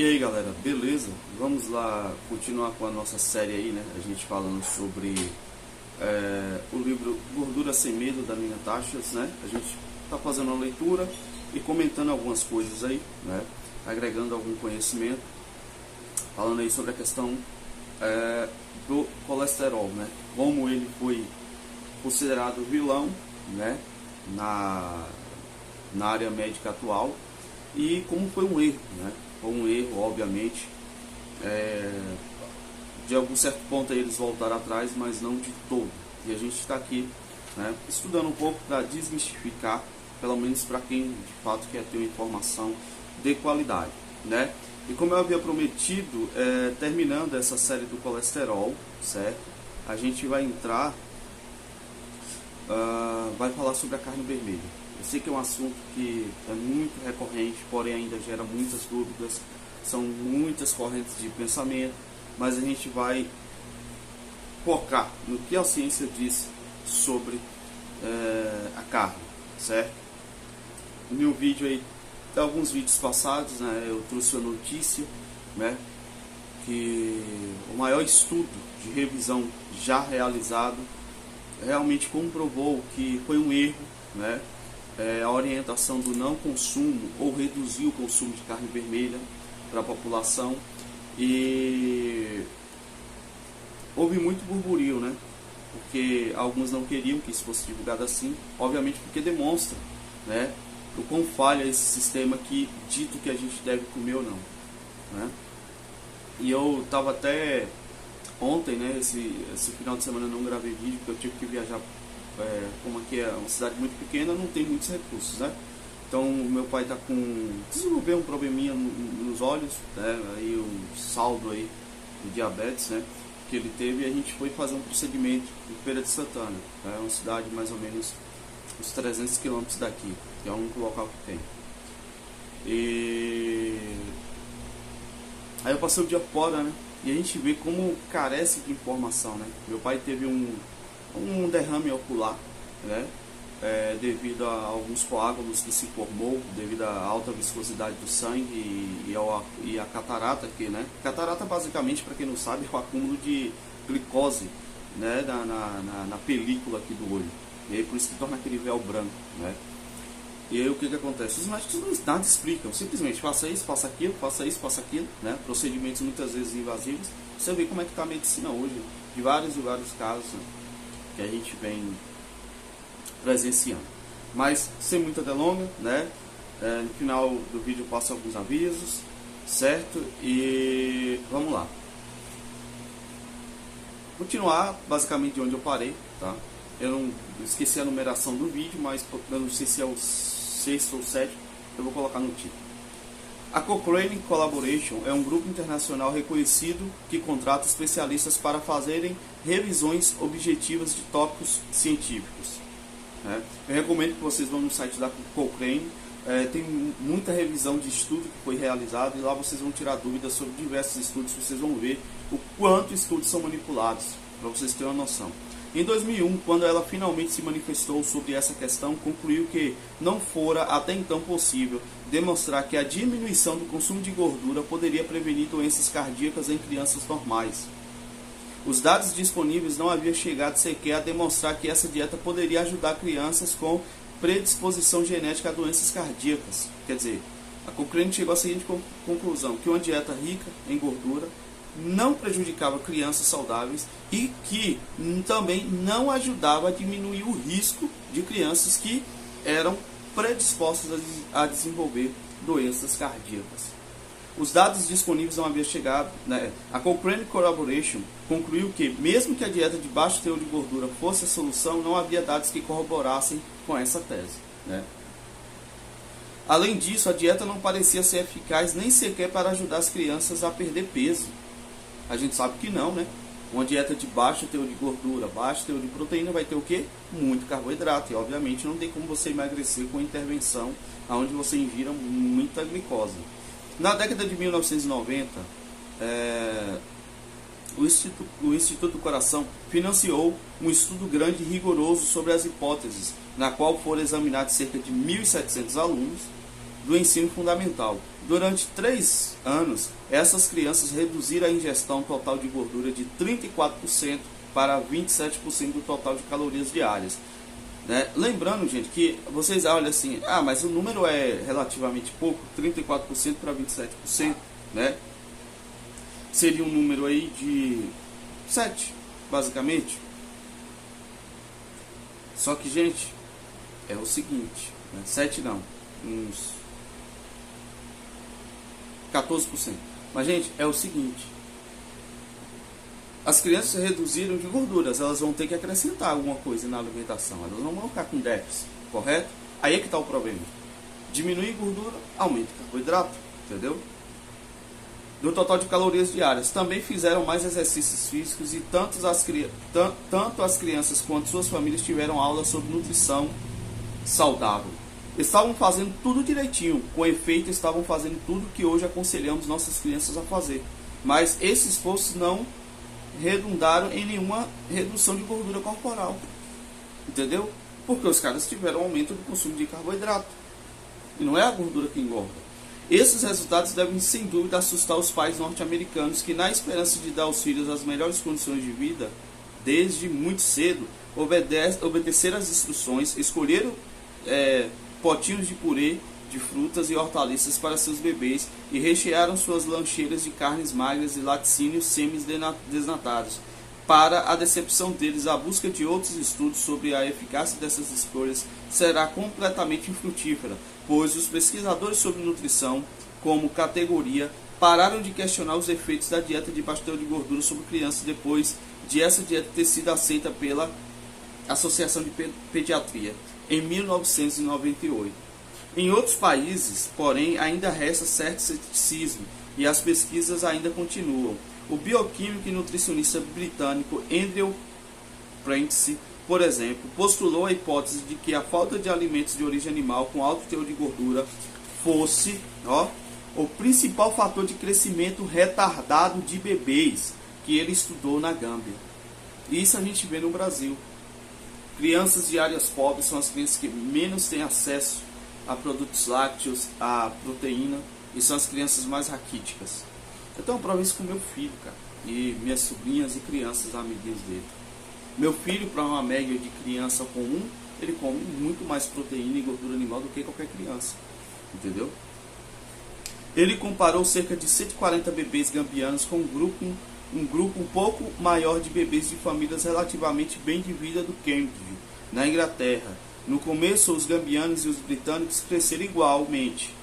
E aí galera, beleza? Vamos lá continuar com a nossa série aí, né? A gente falando sobre o livro Gordura Sem Medo, da Nina Tachas, né? A gente tá fazendo uma leitura e comentando algumas coisas aí, né? Agregando algum conhecimento, falando aí sobre a questão do colesterol, né? Como ele foi considerado vilão, né? Na área médica atual, e como foi um erro, né? Foi um erro, obviamente. De algum certo ponto aí eles voltaram atrás, mas não de todo. E a gente está aqui, né, estudando um pouco para desmistificar, pelo menos para quem de fato quer ter uma informação de qualidade, né? E como eu havia prometido, terminando essa série do colesterol, certo? A gente vai entrar, vai falar sobre a carne vermelha. Eu sei que é um assunto que é muito recorrente, porém ainda gera muitas dúvidas, são muitas correntes de pensamento, mas a gente vai focar no que a ciência diz sobre a carne, certo? No meu vídeo aí, alguns vídeos passados, né, eu trouxe a notícia, né, que o maior estudo de revisão já realizado realmente comprovou que foi um erro, né, a orientação do não consumo ou reduzir o consumo de carne vermelha para a população. E houve muito burburinho, né? Porque alguns não queriam que isso fosse divulgado assim, obviamente porque demonstra, né, o quão falha esse sistema que dito que a gente deve comer ou não, né? E eu estava até ontem, né, esse final de semana eu não gravei vídeo porque eu tive que viajar. Como aqui é uma cidade muito pequena, não tem muitos recursos, né? Então meu pai desenvolveu um probleminha nos olhos, né? Aí um saldo aí de diabetes, né, que ele teve, e a gente foi fazer um procedimento em Feira de Santana, né? Uma cidade mais ou menos uns 300 quilômetros daqui, que é o único local que tem. E aí eu passei o dia fora, né? E a gente vê como carece de informação, né? Meu pai teve um derrame ocular, né, devido a alguns coágulos que se formou devido à alta viscosidade do sangue e a catarata aqui, né? Catarata, basicamente, para quem não sabe, é o acúmulo de glicose, né, na película aqui do olho, e aí por isso que torna aquele véu branco, né? E aí o que acontece? Os médicos nada explicam, simplesmente faça isso, faça aquilo, faça isso, faça aquilo, né? Procedimentos muitas vezes invasivos. Você vê como é que está a medicina hoje, de vários e vários casos, né, que a gente vem presenciando. Mas sem muita delonga, né? No final do vídeo eu passo alguns avisos, certo? E vamos lá. Continuar basicamente de onde eu parei, tá? Eu não esqueci a numeração do vídeo, mas eu não sei se é o 6º ou 7º, eu vou colocar no título. A Cochrane Collaboration é um grupo internacional reconhecido que contrata especialistas para fazerem revisões objetivas de tópicos científicos, né? Eu recomendo que vocês vão no site da Cochrane, tem muita revisão de estudo que foi realizado, e lá vocês vão tirar dúvidas sobre diversos estudos, vocês vão ver o quanto estudos são manipulados, para vocês terem uma noção. Em 2001, quando ela finalmente se manifestou sobre essa questão, concluiu que não fora até então possível demonstrar que a diminuição do consumo de gordura poderia prevenir doenças cardíacas em crianças normais. Os dados disponíveis não haviam chegado sequer a demonstrar que essa dieta poderia ajudar crianças com predisposição genética a doenças cardíacas. Quer dizer, a Cochrane chegou à seguinte conclusão, que uma dieta rica em gordura não prejudicava crianças saudáveis e que também não ajudava a diminuir o risco de crianças que eram predispostas a desenvolver doenças cardíacas. Os dados disponíveis não haviam chegado, né? A Cochrane Collaboration concluiu que, mesmo que a dieta de baixo teor de gordura fosse a solução, não havia dados que corroborassem com essa tese, né? Além disso, a dieta não parecia ser eficaz nem sequer para ajudar as crianças a perder peso. A gente sabe que não, né? Uma dieta de baixo teor de gordura, baixo teor de proteína vai ter o quê? Muito carboidrato. E obviamente não tem como você emagrecer com intervenção onde você ingira muita glicose. Na década de 1990, o Instituto do Coração financiou um estudo grande e rigoroso sobre as hipóteses, na qual foram examinados cerca de 1.700 alunos, do ensino fundamental. Durante 3 anos, essas crianças reduziram a ingestão total de gordura de 34% para 27% do total de calorias diárias. Né? Lembrando, gente, que vocês olham assim, mas o número é relativamente pouco, 34% para 27%, né? Seria um número aí de 7, basicamente. Só que, gente, é o seguinte, né? 7 não, uns 14%. Mas, gente, é o seguinte, as crianças reduziram de gorduras, elas vão ter que acrescentar alguma coisa na alimentação, elas não vão ficar com déficit, correto? Aí é que está o problema. Diminuir gordura, aumenta o carboidrato, entendeu? Do total de calorias diárias, também fizeram mais exercícios físicos e tanto as crianças quanto suas famílias tiveram aulas sobre nutrição saudável. Estavam fazendo tudo direitinho, com efeito estavam fazendo tudo que hoje aconselhamos nossas crianças a fazer. Mas esses esforços não redundaram em nenhuma redução de gordura corporal, entendeu? Porque os caras tiveram aumento do consumo de carboidrato, e não é a gordura que engorda. Esses resultados devem sem dúvida assustar os pais norte-americanos que, na esperança de dar aos filhos as melhores condições de vida, desde muito cedo, obedeceram às instruções, escolheram potinhos de purê de frutas e hortaliças para seus bebês e rechearam suas lancheiras de carnes magras e laticínios semi-desnatados. Para a decepção deles, a busca de outros estudos sobre a eficácia dessas escolhas será completamente infrutífera, pois os pesquisadores sobre nutrição, como categoria, pararam de questionar os efeitos da dieta de baixa teor de gordura sobre crianças depois de essa dieta ter sido aceita pela Associação de Pediatria em 1998. Em outros países, porém, ainda resta certo ceticismo e as pesquisas ainda continuam. O bioquímico e nutricionista britânico Andrew Prentice, por exemplo, postulou a hipótese de que a falta de alimentos de origem animal com alto teor de gordura fosse o principal fator de crescimento retardado de bebês que ele estudou na Gâmbia. Isso a gente vê no Brasil. Crianças de áreas pobres são as crianças que menos têm acesso a produtos lácteos, a proteína, e são as crianças mais raquíticas. Eu tenho uma prova isso com meu filho, cara, e minhas sobrinhas e crianças amiguinhos dele. Meu filho, para uma média de criança comum, ele come muito mais proteína e gordura animal do que qualquer criança, entendeu? Ele comparou cerca de 140 bebês gambianos com um grupo um pouco maior de bebês de famílias relativamente bem de vida do Cambridge, na Inglaterra. No começo, os gambianos e os britânicos cresceram igualmente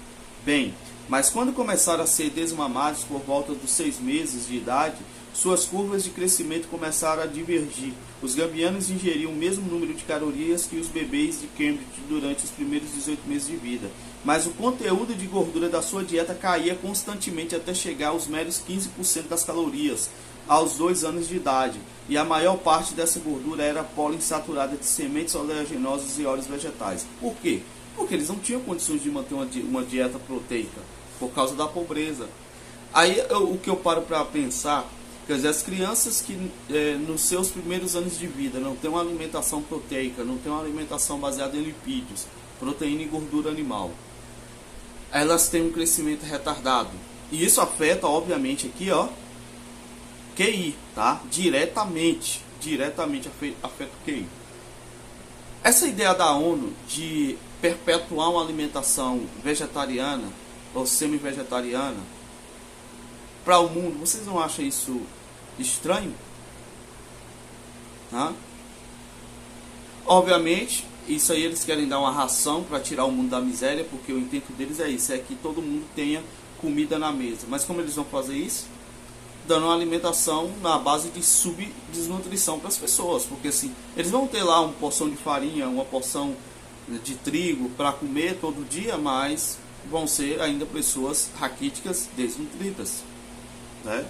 bem, mas quando começaram a ser desmamados por volta dos 6 meses de idade, suas curvas de crescimento começaram a divergir. Os gambianos ingeriam o mesmo número de calorias que os bebês de Cambridge durante os primeiros 18 meses de vida, mas o conteúdo de gordura da sua dieta caía constantemente até chegar aos meros 15% das calorias aos 2 anos de idade, e a maior parte dessa gordura era poliinsaturada de sementes oleaginosas e óleos vegetais. Por quê? Porque eles não tinham condições de manter uma dieta proteica, por causa da pobreza. Aí o que eu paro para pensar, quer dizer, as crianças que nos seus primeiros anos de vida não têm uma alimentação proteica, não têm uma alimentação baseada em lipídios, proteína e gordura animal, elas têm um crescimento retardado. E isso afeta, obviamente, aqui, QI, tá? Diretamente afeta o QI. Essa ideia da ONU de perpetuar uma alimentação vegetariana ou semi-vegetariana para o mundo, vocês não acham isso estranho? Obviamente, isso aí eles querem dar uma ração para tirar o mundo da miséria, porque o intento deles é isso, é que todo mundo tenha comida na mesa. Mas como eles vão fazer isso? Dando uma alimentação na base de subdesnutrição para as pessoas, porque assim, eles vão ter lá uma porção de farinha, uma porção de trigo para comer todo dia, mas vão ser ainda pessoas raquíticas, desnutridas, né?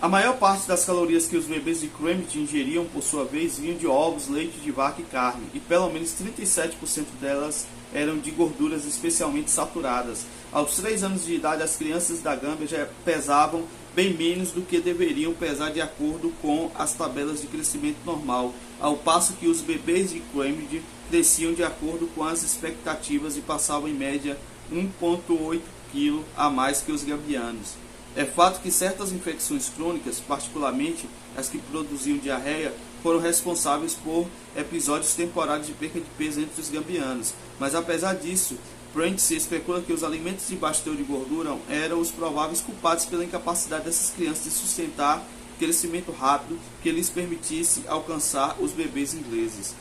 A maior parte das calorias que os bebês de Cambridge ingeriam, por sua vez, vinham de ovos, leite de vaca e carne, e pelo menos 37% delas eram de gorduras especialmente saturadas. Aos 3 anos de idade, as crianças da Gâmbia já pesavam bem menos do que deveriam pesar de acordo com as tabelas de crescimento normal, ao passo que os bebês de Cambridge cresciam de acordo com as expectativas e passavam em média 1,8 kg a mais que os gambianos. É fato que certas infecções crônicas, particularmente as que produziam diarreia, foram responsáveis por episódios temporários de perca de peso entre os gambianos. Mas apesar disso, Prentice especula que os alimentos de baixo teor de gordura eram os prováveis culpados pela incapacidade dessas crianças de sustentar crescimento rápido que lhes permitisse alcançar os bebês ingleses.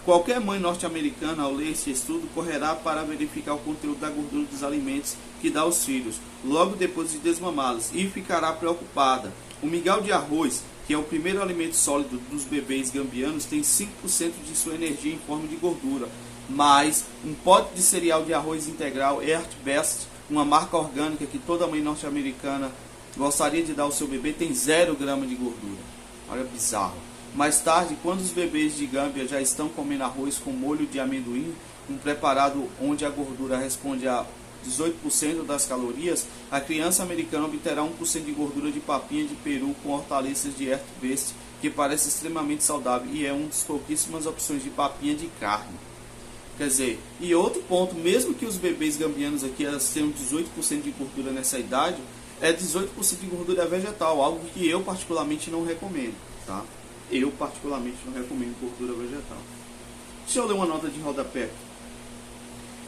Qualquer mãe norte-americana, ao ler este estudo, correrá para verificar o conteúdo da gordura dos alimentos que dá aos filhos, logo depois de desmamá-los, e ficará preocupada. O migal de arroz, que é o primeiro alimento sólido dos bebês gambianos, tem 5% de sua energia em forma de gordura, mas um pote de cereal de arroz integral Earth Best, uma marca orgânica que toda mãe norte-americana gostaria de dar ao seu bebê, tem 0 gramas de gordura. Olha, bizarro. Mais tarde, quando os bebês de Gâmbia já estão comendo arroz com molho de amendoim, um preparado onde a gordura responde a 18% das calorias, a criança americana obterá 1% de gordura de papinha de peru com hortaliças de Earth Best, que parece extremamente saudável e é uma das pouquíssimas opções de papinha de carne. Quer dizer, e outro ponto, mesmo que os bebês gambianos aqui tenham 18% de gordura nessa idade, é 18% de gordura vegetal, algo que eu particularmente não recomendo, tá? Eu particularmente não recomendo gordura vegetal. Deixa eu ler uma nota de rodapé.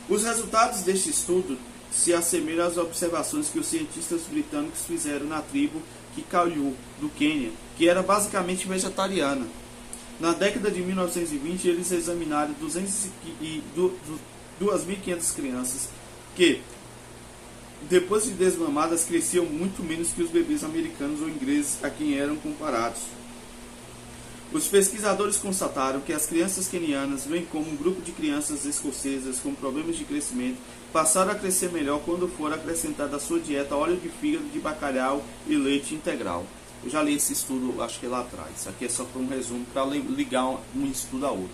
Os resultados deste estudo se assemelham às observações que os cientistas britânicos fizeram na tribo Kikuyu, do Quênia, que era basicamente vegetariana. Na década de 1920, eles examinaram 2.500 crianças que, depois de desmamadas, cresciam muito menos que os bebês americanos ou ingleses a quem eram comparados. Os pesquisadores constataram que as crianças quenianas, bem como um grupo de crianças escocesas com problemas de crescimento, passaram a crescer melhor quando for acrescentado à sua dieta óleo de fígado de bacalhau e leite integral. Eu já li esse estudo, acho que lá atrás. Aqui é só para um resumo, para ligar um estudo a outro.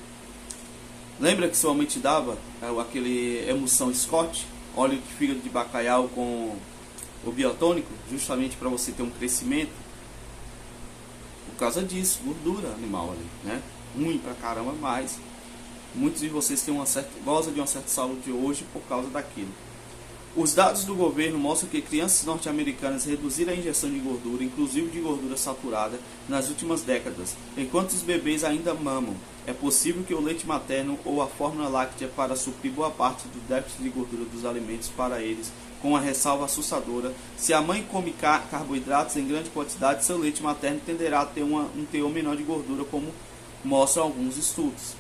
Lembra que sua mãe te dava aquele emulsão Scott, óleo de fígado de bacalhau com o biotônico, justamente para você ter um crescimento? Por causa disso, gordura animal ali, né? Ruim pra caramba, mas muitos de vocês gozam de uma certa saúde hoje por causa daquilo. Os dados do governo mostram que crianças norte-americanas reduziram a ingestão de gordura, inclusive de gordura saturada, nas últimas décadas, enquanto os bebês ainda mamam. É possível que o leite materno ou a fórmula láctea para suprir boa parte do déficit de gordura dos alimentos para eles, com uma ressalva assustadora: se a mãe come carboidratos em grande quantidade, seu leite materno tenderá a ter um teor menor de gordura, como mostram alguns estudos.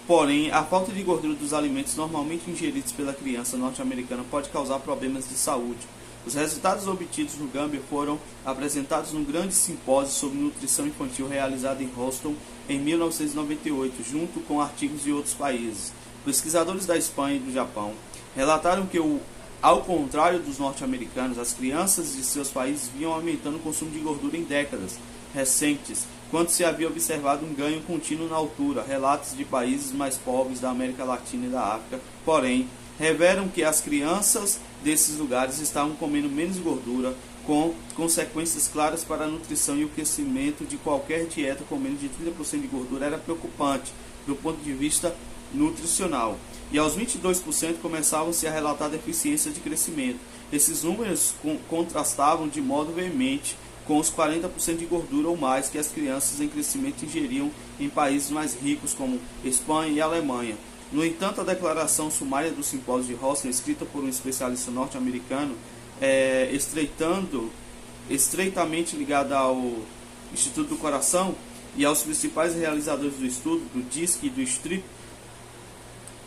Porém, a falta de gordura dos alimentos normalmente ingeridos pela criança norte-americana pode causar problemas de saúde. Os resultados obtidos no Gâmbia foram apresentados num grande simpósio sobre nutrição infantil realizado em Houston em 1998, junto com artigos de outros países. Pesquisadores da Espanha e do Japão relataram que, ao contrário dos norte-americanos, as crianças de seus países vinham aumentando o consumo de gordura em décadas recentes, quando se havia observado um ganho contínuo na altura. Relatos de países mais pobres da América Latina e da África, porém, revelam que as crianças desses lugares estavam comendo menos gordura, com consequências claras para a nutrição, e o crescimento de qualquer dieta com menos de 30% de gordura era preocupante do ponto de vista nutricional. E aos 22% começavam-se a relatar deficiências de crescimento. Esses números contrastavam de modo veemente com os 40% de gordura ou mais que as crianças em crescimento ingeriam em países mais ricos como Espanha e Alemanha. No entanto, a declaração sumária do simpósio de Houston, escrita por um especialista norte-americano, estreitamente ligada ao Instituto do Coração e aos principais realizadores do estudo, do DISC e do STRIP,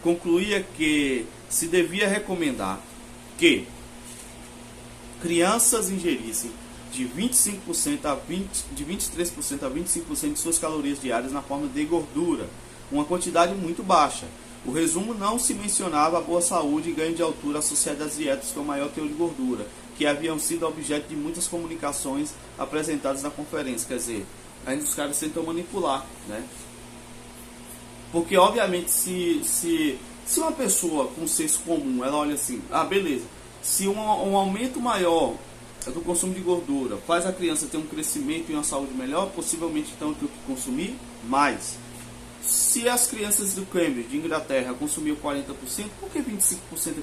concluía que se devia recomendar que crianças ingerissem de 23% a 25% de suas calorias diárias na forma de gordura, uma quantidade muito baixa. O resumo não se mencionava a boa saúde e ganho de altura associados às dietas com maior teor de gordura, que haviam sido objeto de muitas comunicações apresentadas na conferência. Quer dizer, ainda os caras tentam manipular, né? Porque, obviamente, se uma pessoa com senso comum, ela olha assim, beleza, se um aumento maior do consumo de gordura faz a criança ter um crescimento e uma saúde melhor, possivelmente então tem que consumir mais. Se as crianças do Cambridge, de Inglaterra, consumiam 40%, por que 25%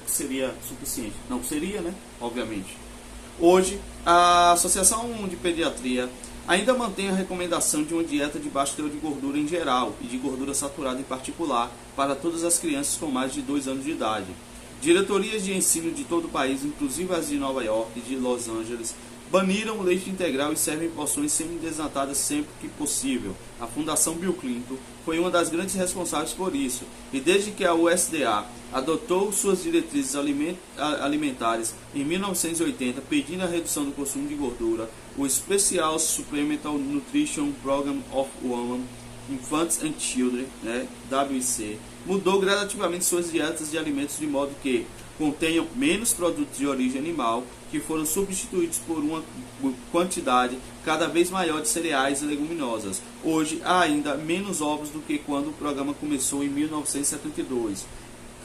que seria suficiente? Não seria, né? Obviamente. Hoje, a Associação de Pediatria ainda mantém a recomendação de uma dieta de baixo teor de gordura em geral e de gordura saturada em particular para todas as crianças com mais de 2 anos de idade. Diretorias de ensino de todo o país, inclusive as de Nova York e de Los Angeles, baniram o leite integral e servem porções semi-desnatadas sempre que possível. A Fundação Bill Clinton foi uma das grandes responsáveis por isso, e desde que a USDA adotou suas diretrizes alimentares em 1980, pedindo a redução do consumo de gordura, o Special Supplemental Nutrition Program of Women, Infants and Children, né, WIC, mudou gradativamente suas dietas de alimentos de modo que contenham menos produtos de origem animal, que foram substituídos por uma quantidade cada vez maior de cereais e leguminosas. Hoje há ainda menos ovos do que quando o programa começou em 1972.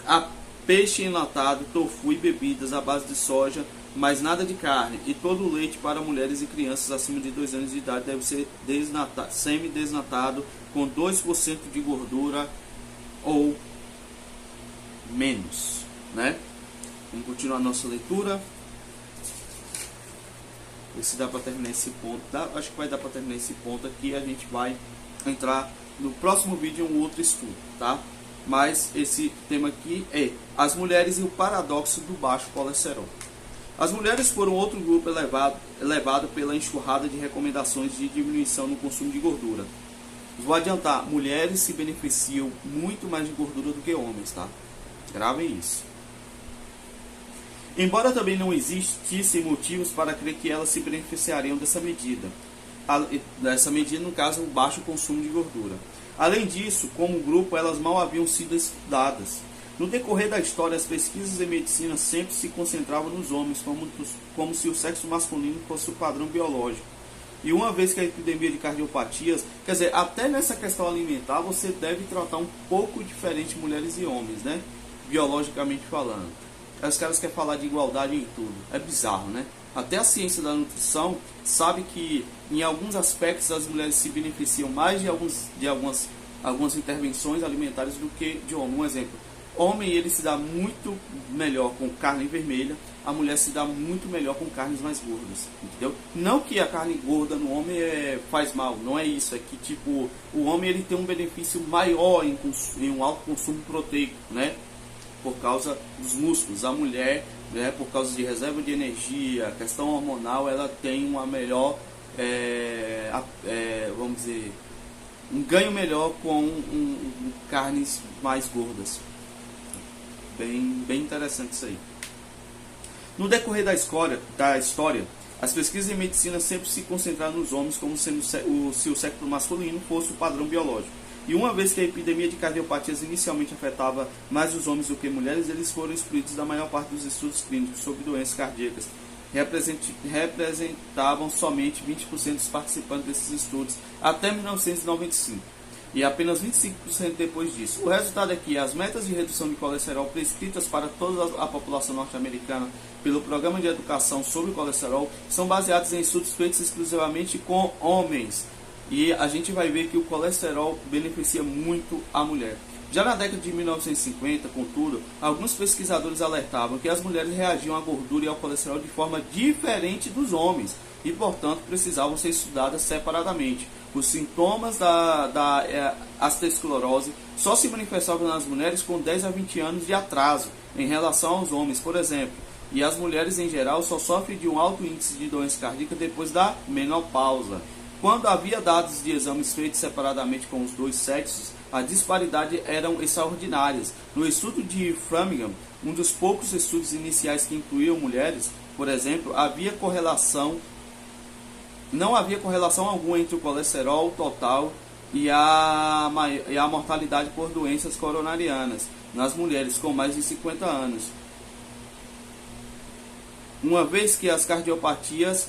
Há peixe enlatado, tofu e bebidas à base de soja, mas nada de carne, e todo o leite para mulheres e crianças acima de 2 anos de idade deve ser semi-desnatado com 2% de gordura ou menos, né? Vamos continuar a nossa leitura. Ver se dá para terminar esse ponto. Acho que vai dar para terminar esse ponto aqui. A gente vai entrar no próximo vídeo em um outro estudo, tá? Mas esse tema aqui é as mulheres e o paradoxo do baixo colesterol. As mulheres foram outro grupo elevado pela enxurrada de recomendações de diminuição no consumo de gordura. Vou adiantar, mulheres se beneficiam muito mais de gordura do que homens, tá? Gravem isso. Embora também não existissem motivos para crer que elas se beneficiariam dessa medida. Dessa medida, no caso, o baixo consumo de gordura. Além disso, como grupo, elas mal haviam sido estudadas. No decorrer da história, as pesquisas em medicina sempre se concentravam nos homens, como se o sexo masculino fosse o padrão biológico. E uma vez que a epidemia de cardiopatias, quer dizer, até nessa questão alimentar, você deve tratar um pouco diferente mulheres e homens, né? Biologicamente falando. Aí os caras querem falar de igualdade em tudo. É bizarro, né? Até a ciência da nutrição sabe que em alguns aspectos as mulheres se beneficiam mais de algumas intervenções alimentares do que de homem. Um exemplo, homem ele se dá muito melhor com carne vermelha, a mulher se dá muito melhor com carnes mais gordas, entendeu? Não que a carne gorda no homem faz mal, não é isso, é que tipo, o homem ele tem um benefício maior em um alto consumo proteico, né? Por causa dos músculos. A mulher, né, por causa de reserva de energia, questão hormonal, ela tem uma melhor, vamos dizer, um ganho melhor com carnes mais gordas. Bem interessante isso aí. No decorrer da história, as pesquisas em medicina sempre se concentraram nos homens como sendo se o sexo masculino fosse o padrão biológico. E uma vez que a epidemia de cardiopatias inicialmente afetava mais os homens do que mulheres, eles foram excluídos da maior parte dos estudos clínicos sobre doenças cardíacas. Representavam somente 20% dos participantes desses estudos até 1995. E apenas 25% depois disso. O resultado é que as metas de redução de colesterol prescritas para toda a população norte-americana pelo Programa de Educação sobre Colesterol são baseadas em estudos feitos exclusivamente com homens. E a gente vai ver que o colesterol beneficia muito a mulher. Já na década de 1950, contudo, alguns pesquisadores alertavam que as mulheres reagiam à gordura e ao colesterol de forma diferente dos homens e, portanto, precisavam ser estudadas separadamente. Os sintomas da aterosclerose só se manifestavam nas mulheres com 10 a 20 anos de atraso em relação aos homens, por exemplo. E as mulheres em geral só sofrem de um alto índice de doença cardíaca depois da menopausa. Quando havia dados de exames feitos separadamente com os dois sexos, as disparidades eram extraordinárias. No estudo de Framingham, um dos poucos estudos iniciais que incluíam mulheres, por exemplo, não havia correlação alguma entre o colesterol total e a mortalidade por doenças coronarianas nas mulheres com mais de 50 anos. uma vez que as cardiopatias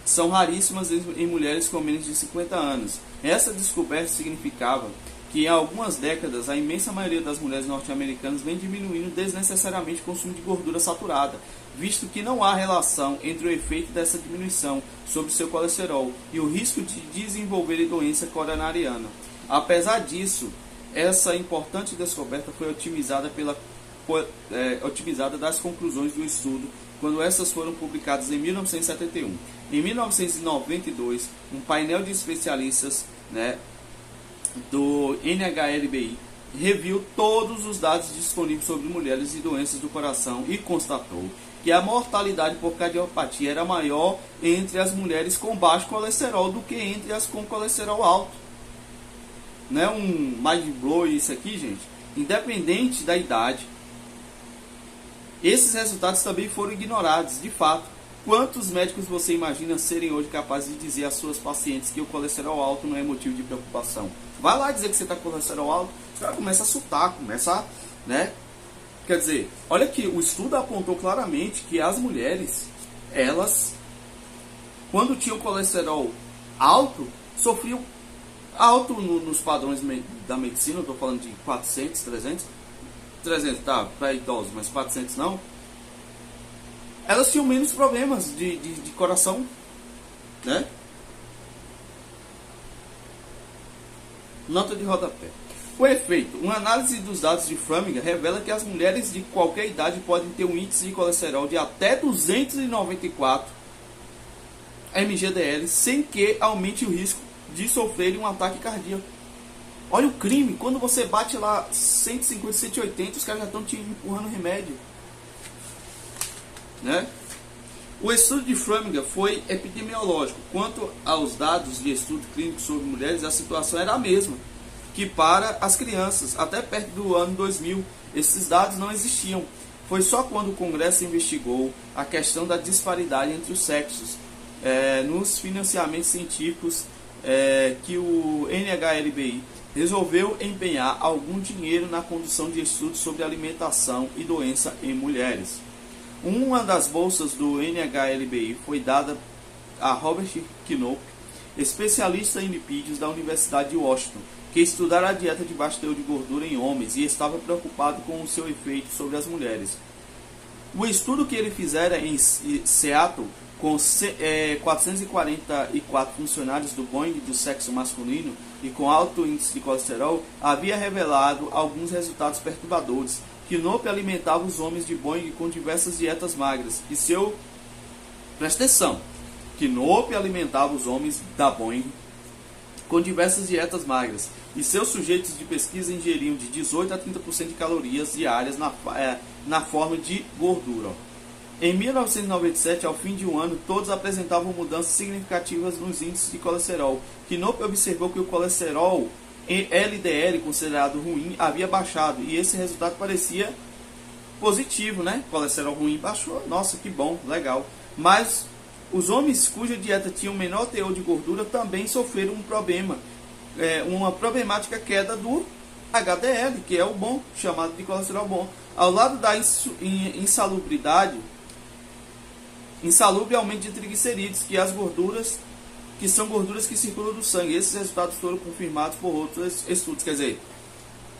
são raríssimas em mulheres com menos de 50 anos. Essa descoberta significava que há algumas décadas a imensa maioria das mulheres norte-americanas vem diminuindo desnecessariamente o consumo de gordura saturada, visto que não há relação entre o efeito dessa diminuição sobre seu colesterol e o risco de desenvolver doença coronariana. Apesar disso, essa importante descoberta foi otimizada das conclusões do estudo quando essas foram publicadas em 1971. Em 1992, um painel de especialistas, do NHLBI reviu todos os dados disponíveis sobre mulheres e doenças do coração e constatou que a mortalidade por cardiopatia era maior entre as mulheres com baixo colesterol do que entre as com colesterol alto. Não é um mind blow isso aqui, gente? Independente da idade, esses resultados também foram ignorados. De fato, quantos médicos você imagina serem hoje capazes de dizer às suas pacientes que o colesterol alto não é motivo de preocupação? Vai lá dizer que você está com colesterol alto, os caras começam a surtar, Quer dizer, olha aqui, o estudo apontou claramente que as mulheres, elas, quando tinham colesterol alto, sofriam alto nos padrões da medicina. Eu estou falando de 400, 300 tá, para idosos, mas 400 não. Elas tinham menos problemas de coração, né? Nota de rodapé. Com efeito, uma análise dos dados de Framingham revela que as mulheres de qualquer idade podem ter um índice de colesterol de até 294 mgdl sem que aumente o risco de sofrer um ataque cardíaco. Olha o crime, quando você bate lá 150, 180, os caras já estão te empurrando remédio, né? O estudo de Framingham foi epidemiológico. Quanto aos dados de estudo clínico sobre mulheres, a situação era a mesma que para as crianças. Até perto do ano 2000, esses dados não existiam. Foi só quando o Congresso investigou a questão da disparidade entre os sexos nos financiamentos científicos que o NHLBI resolveu empenhar algum dinheiro na condução de estudos sobre alimentação e doença em mulheres. Uma das bolsas do NHLBI foi dada a Robert Knopp, especialista em lipídios da Universidade de Washington, que estudara a dieta de baixo teor de gordura em homens e estava preocupado com o seu efeito sobre as mulheres. O estudo que ele fizera em Seattle, com 444 funcionários do Boeing do sexo masculino e com alto índice de colesterol, havia revelado alguns resultados perturbadores. Knopp alimentava os homens de Boeing com diversas dietas magras. Presta atenção. Knopp alimentava os homens da Boeing com diversas dietas magras. E seus sujeitos de pesquisa ingeriam de 18 a 30% de calorias diárias na forma de gordura. Em 1997, ao fim de um ano, todos apresentavam mudanças significativas nos índices de colesterol. Knopp observou que o colesterol LDL, considerado ruim, havia baixado, e esse resultado parecia positivo, né? Colesterol ruim baixou, nossa, que bom, legal. Mas os homens cuja dieta tinha um menor teor de gordura também sofreram um problema, uma problemática queda do HDL, que é o bom, chamado de colesterol bom. Ao lado da insalubre aumento de triglicerídeos, que são gorduras que circulam do sangue. Esses resultados foram confirmados por outros estudos. Quer dizer,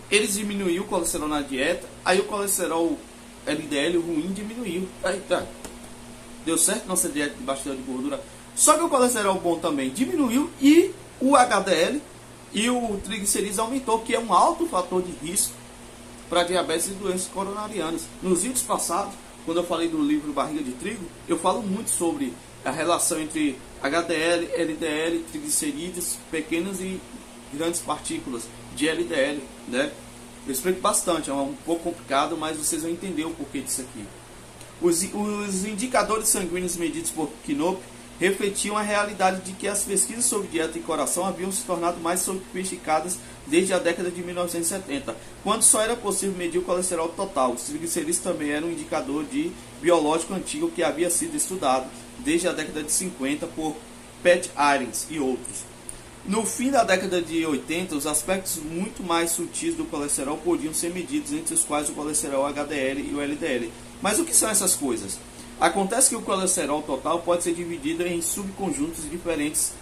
eles diminuíram o colesterol na dieta, aí o colesterol LDL ruim diminuiu. Aí tá, deu certo nossa dieta de baixo teor de gordura. Só que o colesterol bom também diminuiu e o HDL e o triglicerídeos aumentou, que é um alto fator de risco para diabetes e doenças coronarianas. Nos vídeos passados, quando eu falei do livro Barriga de Trigo, eu falo muito sobre a relação entre HDL, LDL, triglicerídeos, pequenas e grandes partículas de LDL, né? Eu explico bastante, é um pouco complicado, mas vocês vão entender o porquê disso aqui. Os indicadores sanguíneos medidos por Knopp refletiam a realidade de que as pesquisas sobre dieta e coração haviam se tornado mais sofisticadas desde a década de 1970, quando só era possível medir o colesterol total. Os triglicerídeos também eram um indicador biológico antigo que havia sido estudado desde a década de 50 por Pat Irons e outros. No fim da década de 80, os aspectos muito mais sutis do colesterol podiam ser medidos, entre os quais o colesterol HDL e o LDL. Mas o que são essas coisas? Acontece que o colesterol total pode ser dividido em subconjuntos de diferentes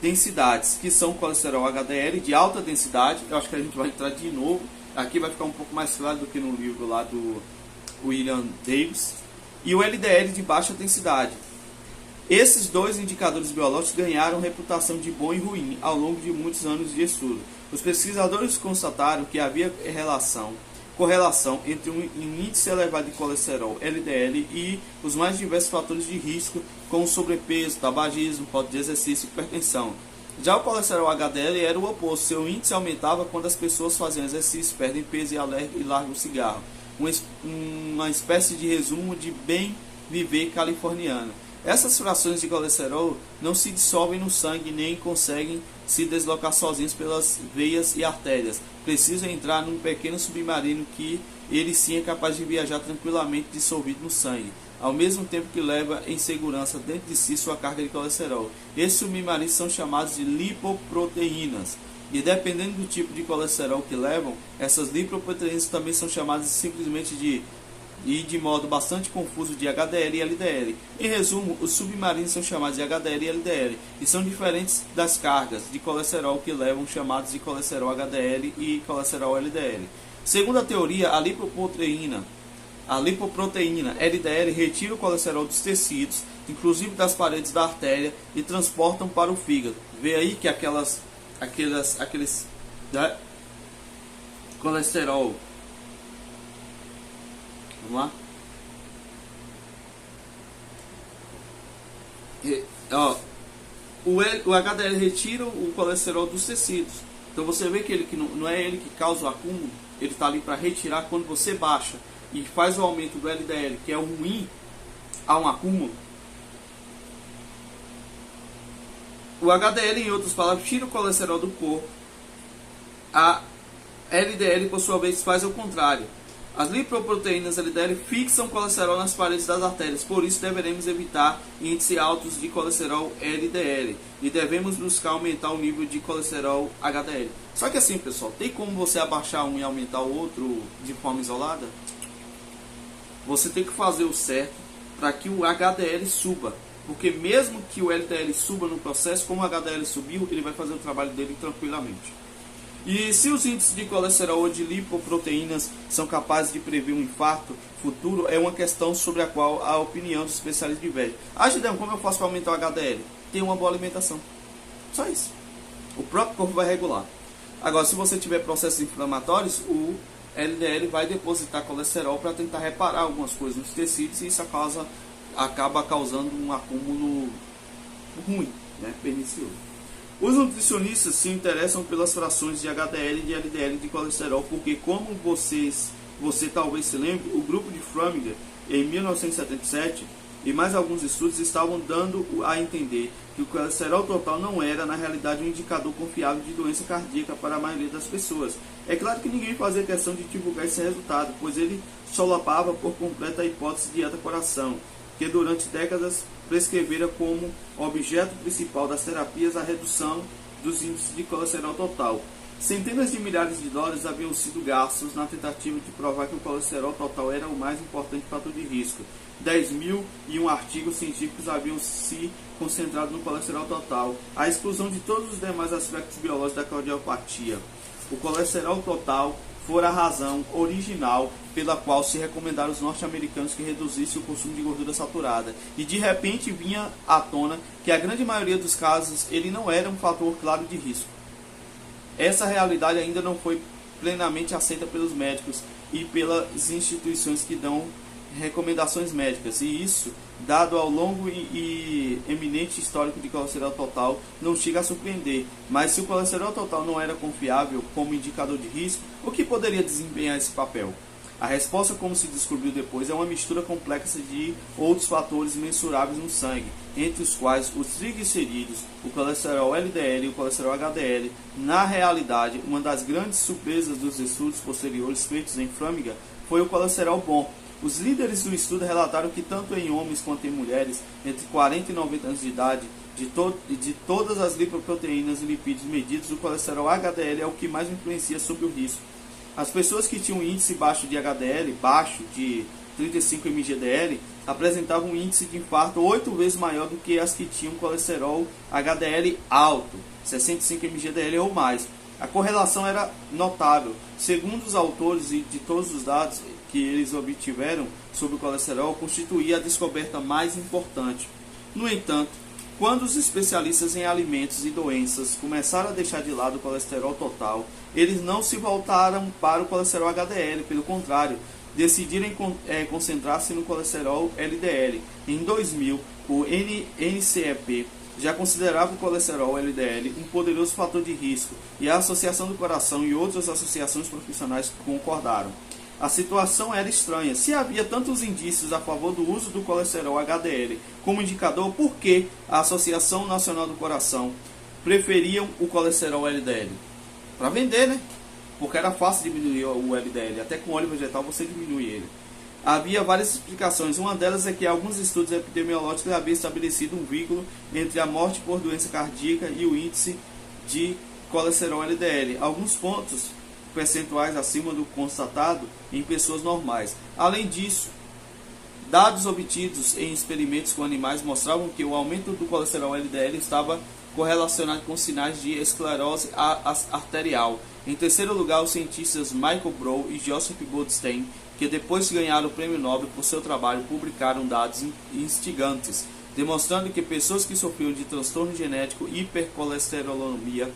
densidades, que são o colesterol HDL de alta densidade. Eu acho que a gente vai entrar de novo, aqui vai ficar um pouco mais claro do que no livro lá do William Davis, e o LDL de baixa densidade. Esses dois indicadores biológicos ganharam reputação de bom e ruim ao longo de muitos anos de estudo. Os pesquisadores constataram que havia correlação entre um índice elevado de colesterol LDL e os mais diversos fatores de risco, como sobrepeso, tabagismo, falta de exercício e hipertensão. Já o colesterol HDL era o oposto, seu índice aumentava quando as pessoas faziam exercício, perdem peso e largam o cigarro. Uma espécie de resumo de bem viver californiano. Essas frações de colesterol não se dissolvem no sangue nem conseguem se deslocar sozinhos pelas veias e artérias. Precisam entrar num pequeno submarino que ele sim é capaz de viajar tranquilamente dissolvido no sangue, ao mesmo tempo que leva em segurança dentro de si sua carga de colesterol. Esses submarinos são chamados de lipoproteínas. E dependendo do tipo de colesterol que levam, essas lipoproteínas também são chamadas simplesmente de modo bastante confuso de HDL e LDL. Em resumo, os submarinos são chamados de HDL e LDL e são diferentes das cargas de colesterol que levam, chamados de colesterol HDL e colesterol LDL. Segundo a teoria, a lipoproteína LDL retira o colesterol dos tecidos, inclusive das paredes da artéria, e transportam para o fígado. Vê aí que aqueles colesterol, vamos lá, o HDL retira o colesterol dos tecidos. Então você vê que ele que não é ele que causa o acúmulo, ele está ali para retirar. Quando você baixa e faz o aumento do LDL, que é o ruim, há um acúmulo. O HDL, em outras palavras, tira o colesterol do corpo. A LDL, por sua vez, faz o contrário. As lipoproteínas LDL fixam o colesterol nas paredes das artérias, por isso deveremos evitar índices altos de colesterol LDL e devemos buscar aumentar o nível de colesterol HDL. Só que assim, pessoal, tem como você abaixar um e aumentar o outro de forma isolada? Você tem que fazer o certo para que o HDL suba, porque mesmo que o LDL suba no processo, como o HDL subiu, ele vai fazer o trabalho dele tranquilamente. E se os índices de colesterol ou de lipoproteínas são capazes de prever um infarto futuro, é uma questão sobre a qual a opinião dos especialistas diverge. Gideon, como eu faço para aumentar o HDL? Tem uma boa alimentação. Só isso. O próprio corpo vai regular. Agora, se você tiver processos inflamatórios, o LDL vai depositar colesterol para tentar reparar algumas coisas nos tecidos, e isso acaba causando um acúmulo ruim, né, pernicioso. Os nutricionistas se interessam pelas frações de HDL e de LDL de colesterol, porque, como você talvez se lembre, o grupo de Framingham, em 1977, e mais alguns estudos estavam dando a entender que o colesterol total não era, na realidade, um indicador confiável de doença cardíaca para a maioria das pessoas. É claro que ninguém fazia questão de divulgar esse resultado, pois ele solapava por completo a hipótese de dieta-coração, que durante décadas prescrevera como objeto principal das terapias a redução dos índices de colesterol total. Centenas de milhares de dólares haviam sido gastos na tentativa de provar que o colesterol total era o mais importante fator de risco. 10.001 artigos científicos haviam se concentrado no colesterol total, a exclusão de todos os demais aspectos biológicos da cardiopatia. O colesterol total fora a razão original pela qual se recomendaram os norte-americanos que reduzissem o consumo de gordura saturada. E de repente vinha à tona que a grande maioria dos casos ele não era um fator claro de risco. Essa realidade ainda não foi plenamente aceita pelos médicos e pelas instituições que dão recomendações médicas, e isso, dado ao longo e eminente histórico de colesterol total, não chega a surpreender. Mas se o colesterol total não era confiável como indicador de risco, o que poderia desempenhar esse papel? A resposta, como se descobriu depois, é uma mistura complexa de outros fatores mensuráveis no sangue, entre os quais os triglicerídeos, o colesterol LDL e o colesterol HDL. Na realidade, uma das grandes surpresas dos estudos posteriores feitos em Framingham foi o colesterol bom. Os líderes do estudo relataram que tanto em homens quanto em mulheres entre 40 e 90 anos de idade, de todas as lipoproteínas e lipídios medidos, o colesterol HDL é o que mais influencia sobre o risco. As pessoas que tinham índice baixo de HDL, baixo de 35 mgdl, apresentavam um índice de infarto 8 vezes maior do que as que tinham colesterol HDL alto, 65 mgdl ou mais. A correlação era notável. Segundo os autores e de todos os dados que eles obtiveram sobre o colesterol, constituía a descoberta mais importante. No entanto, quando os especialistas em alimentos e doenças começaram a deixar de lado o colesterol total, eles não se voltaram para o colesterol HDL, pelo contrário, decidiram concentrar-se no colesterol LDL. Em 2000, o NCEP já considerava o colesterol LDL um poderoso fator de risco e a Associação do Coração e outras associações profissionais concordaram. A situação era estranha. Se havia tantos indícios a favor do uso do colesterol HDL como indicador, por que a Associação Nacional do Coração preferiam o colesterol LDL? Para vender, né? Porque era fácil diminuir o LDL. Até com óleo vegetal você diminui ele. Havia várias explicações. Uma delas é que alguns estudos epidemiológicos haviam estabelecido um vínculo entre a morte por doença cardíaca e o índice de colesterol LDL. Alguns pontos percentuais acima do constatado em pessoas normais. Além disso, dados obtidos em experimentos com animais mostravam que o aumento do colesterol LDL estava correlacionado com sinais de esclerose arterial. Em terceiro lugar, os cientistas Michael Brough e Joseph Goldstein, que depois ganharam o prêmio Nobel por seu trabalho, publicaram dados instigantes, demonstrando que pessoas que sofriam de transtorno genético e hipercolesterolemia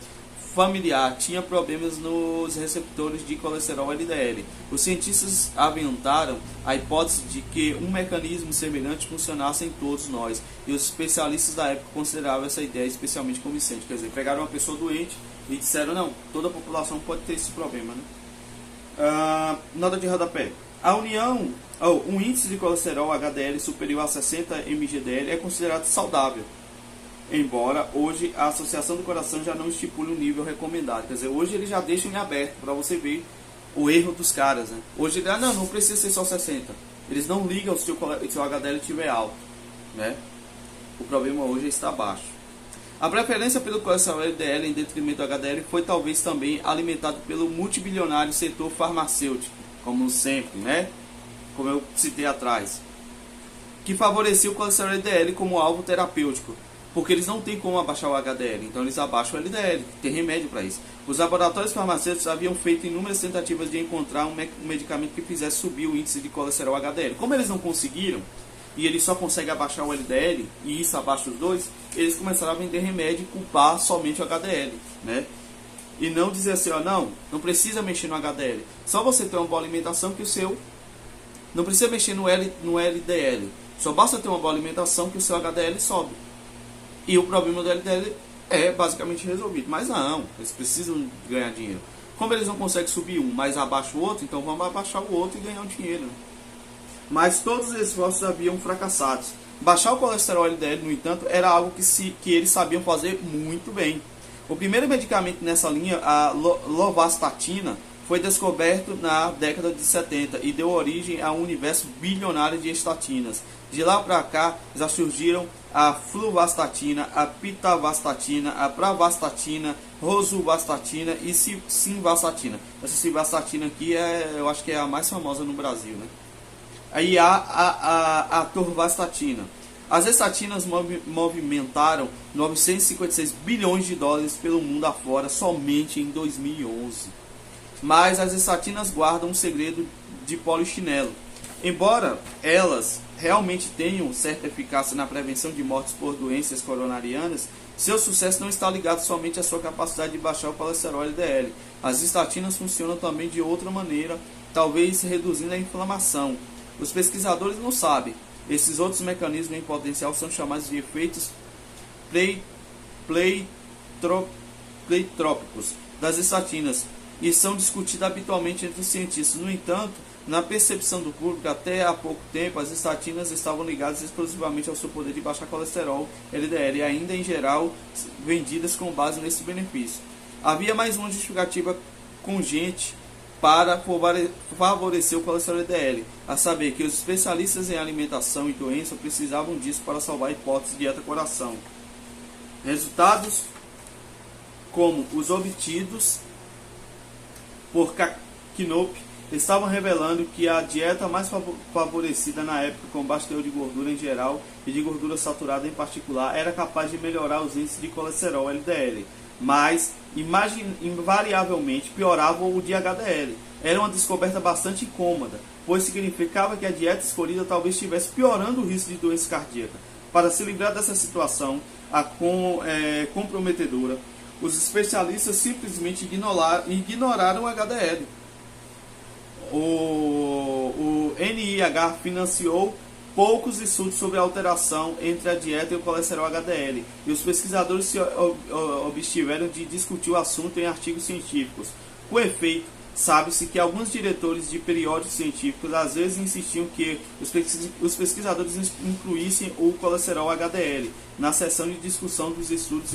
familiar tinham problemas nos receptores de colesterol LDL. Os cientistas aventaram a hipótese de que um mecanismo semelhante funcionasse em todos nós, e os especialistas da época consideravam essa ideia especialmente convincente. Quer dizer, pegaram uma pessoa doente e disseram, não, toda a população pode ter esse problema, né? Nota de rodapé. Um índice de colesterol HDL superior a 60 mgdl é considerado saudável, embora hoje a Associação do Coração já não estipule um nível recomendado. Quer dizer, hoje eles já deixam em aberto para você ver o erro dos caras, né? Hoje ele não precisa ser só 60. Eles não ligam se o HDL estiver alto, né? O problema hoje está baixo. A preferência pelo colesterol LDL em detrimento do HDL foi talvez também alimentado pelo multibilionário setor farmacêutico, como sempre, né? Como eu citei atrás, que favorecia o colesterol LDL como alvo terapêutico, porque eles não têm como abaixar o HDL, então eles abaixam o LDL, tem remédio para isso. Os laboratórios farmacêuticos haviam feito inúmeras tentativas de encontrar um medicamento que fizesse subir o índice de colesterol HDL. Como eles não conseguiram, e eles só conseguem abaixar o LDL, e isso abaixa os dois, eles começaram a vender remédio e culpar somente o HDL, né? E não dizer assim, ó, não precisa mexer no HDL, só você ter uma boa alimentação que o seu... Não precisa mexer no LDL, só basta ter uma boa alimentação que o seu HDL sobe. E o problema do LDL é basicamente resolvido. Mas não, eles precisam ganhar dinheiro. Como eles não conseguem subir um, mas abaixa o outro, então vamos abaixar o outro e ganhar um dinheiro, né? Mas todos os esforços haviam fracassado. Baixar o colesterol LDL, no entanto, era algo que eles sabiam fazer muito bem. O primeiro medicamento nessa linha, a lovastatina, foi descoberto na década de 70 e deu origem a um universo bilionário de estatinas. De lá para cá já surgiram a fluvastatina, a pitavastatina, a pravastatina, rosuvastatina e simvastatina. Essa simvastatina aqui eu acho que é a mais famosa no Brasil, né? Aí a torvastatina. As estatinas movimentaram 956 bilhões de dólares pelo mundo afora somente em 2011. Mas as estatinas guardam um segredo de polichinelo. Embora elas realmente tenham certa eficácia na prevenção de mortes por doenças coronarianas, seu sucesso não está ligado somente à sua capacidade de baixar o colesterol LDL. As estatinas funcionam também de outra maneira, talvez reduzindo a inflamação. Os pesquisadores não sabem. Esses outros mecanismos em potencial são chamados de efeitos pleitrópicos das estatinas e são discutidos habitualmente entre os cientistas. No entanto, na percepção do público, até há pouco tempo, as estatinas estavam ligadas exclusivamente ao seu poder de baixar colesterol LDL e ainda, em geral, vendidas com base nesse benefício. Havia mais uma justificativa congente para favorecer o colesterol LDL, a saber que os especialistas em alimentação e doença precisavam disso para salvar a hipótese dieta-coração. Resultados como os obtidos por Knopp estavam revelando que a dieta mais favorecida na época, com baixo teor de gordura em geral e de gordura saturada em particular, era capaz de melhorar os índices de colesterol LDL, mas invariavelmente piorava o de HDL. Era uma descoberta bastante incômoda, pois significava que a dieta escolhida talvez estivesse piorando o risco de doença cardíaca. Para se livrar dessa situação comprometedora, os especialistas simplesmente ignoraram o HDL. O NIH financiou poucos estudos sobre a alteração entre a dieta e o colesterol HDL, e os pesquisadores se abstiveram de discutir o assunto em artigos científicos. Com efeito, sabe-se que alguns diretores de periódicos científicos às vezes insistiam que os pesquisadores incluíssem o colesterol HDL na sessão de discussão dos estudos,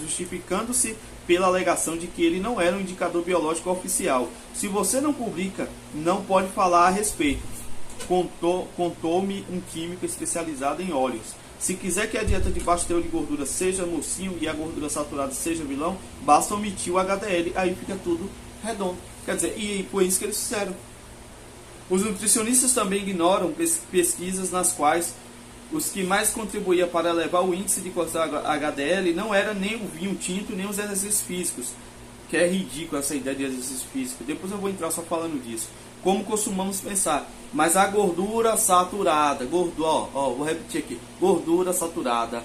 justificando-se pela alegação de que ele não era um indicador biológico oficial. Se você não publica, não pode falar a respeito, contou-me um químico especializado em óleos. Se quiser que a dieta de baixo teor de gordura seja mocinho e a gordura saturada seja vilão, basta omitir o HDL, aí fica tudo redondo. Quer dizer, e foi isso que eles fizeram. Os nutricionistas também ignoram pesquisas nas quais os que mais contribuíam para elevar o índice de colesterol HDL não era nem o vinho tinto, nem os exercícios físicos, que é ridículo essa ideia de exercício físico. Depois eu vou entrar só falando disso. Como costumamos pensar, mas a gordura saturada, vou repetir aqui, gordura saturada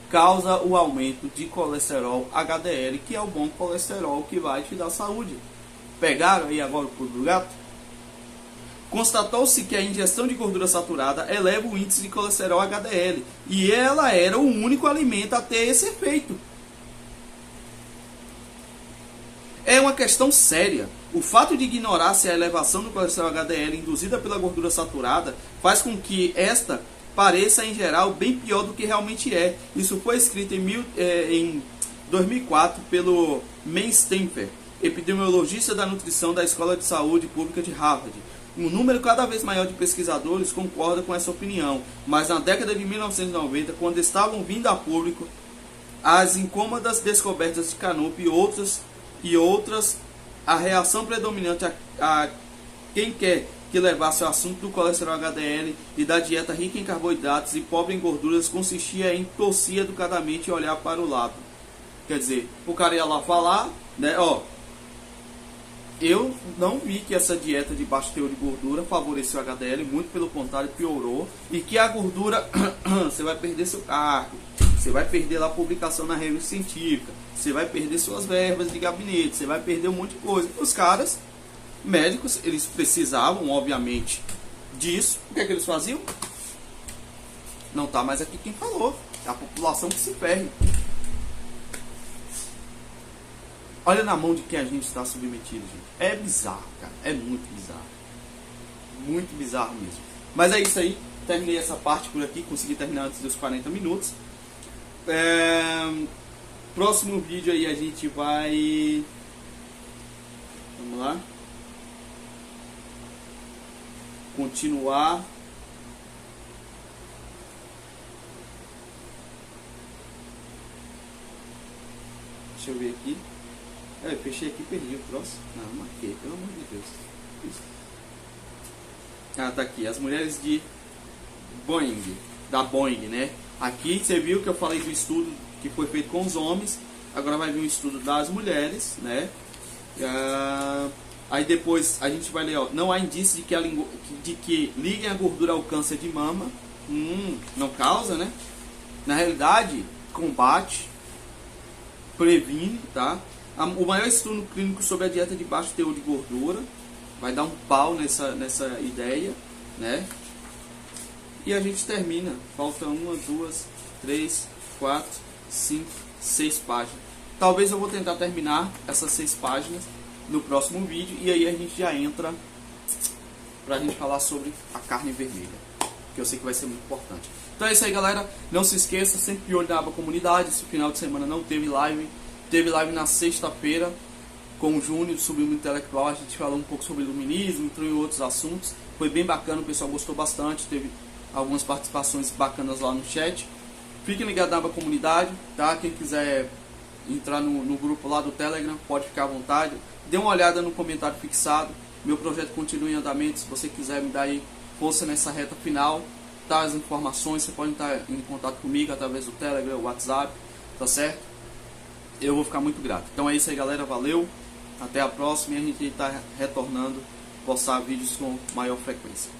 causa o aumento de colesterol HDL, que é o bom colesterol que vai te dar saúde. Pegaram aí agora o pulo do gato? Constatou-se que a ingestão de gordura saturada eleva o índice de colesterol HDL, e ela era o único alimento a ter esse efeito. É uma questão séria. O fato de ignorar-se a elevação do colesterol HDL induzida pela gordura saturada faz com que esta pareça, em geral, bem pior do que realmente é. Isso foi escrito em 2004 pelo Mainstemper, epidemiologista da nutrição da Escola de Saúde Pública de Harvard. Um número cada vez maior de pesquisadores concorda com essa opinião, mas na década de 1990, quando estavam vindo a público as incômodas descobertas de Canup e outras, a reação predominante a quem quer que levasse o assunto do colesterol HDL e da dieta rica em carboidratos e pobre em gorduras consistia em tossir educadamente e olhar para o lado. Quer dizer, o cara ia lá falar, né, eu não vi que essa dieta de baixo teor de gordura favoreceu o HDL, muito pelo contrário, piorou, e que a gordura, você vai perder seu cargo, você vai perder lá a publicação na revista científica, você vai perder suas verbas de gabinete, você vai perder um monte de coisa. Os caras, médicos, eles precisavam, obviamente, disso. O que é que eles faziam? Não tá mais aqui quem falou, é a população que se ferre. Olha na mão de quem a gente está submetido, gente. É bizarro, cara. É muito bizarro. Muito bizarro mesmo. Mas é isso aí. Terminei essa parte por aqui. Consegui terminar antes dos 40 minutos. Próximo vídeo aí a gente vai... Vamos lá. Continuar. Deixa eu ver aqui. Eu fechei aqui e perdi o troço. Não, marquei, pelo amor de Deus. Isso. Ah, tá aqui. As mulheres de Boeing. Da Boeing, né? Aqui você viu que eu falei do estudo que foi feito com os homens. Agora vai vir um estudo das mulheres, né? Aí depois a gente vai ler, ó. Não há indício de que liguem a gordura ao câncer de mama. Não causa, né? Na realidade, combate, previne, tá? O maior estudo clínico sobre a dieta de baixo teor de gordura vai dar um pau nessa ideia, né? E a gente termina. Falta 1, 2, 3, 4, 5, 6 páginas. Talvez eu vou tentar terminar essas 6 páginas no próximo vídeo. E aí a gente já entra pra gente falar sobre a carne vermelha, que eu sei que vai ser muito importante. Então é isso aí, galera. Não se esqueça, sempre de olho na aba comunidade. Esse final de semana não teve live. Teve live na sexta-feira com o Júnior, sobre o intelectual. A gente falou um pouco sobre iluminismo, entrou em outros assuntos. Foi bem bacana, o pessoal gostou bastante. Teve algumas participações bacanas lá no chat. Fiquem ligados na aba comunidade, tá? Quem quiser entrar no grupo lá do Telegram, pode ficar à vontade. Dê uma olhada no comentário fixado. Meu projeto continua em andamento. Se você quiser me dar aí força nessa reta final, tá, as informações, você pode estar em contato comigo através do Telegram, WhatsApp, tá certo? Eu vou ficar muito grato. Então é isso aí, galera, valeu, até a próxima, e a gente está retornando, postar vídeos com maior frequência.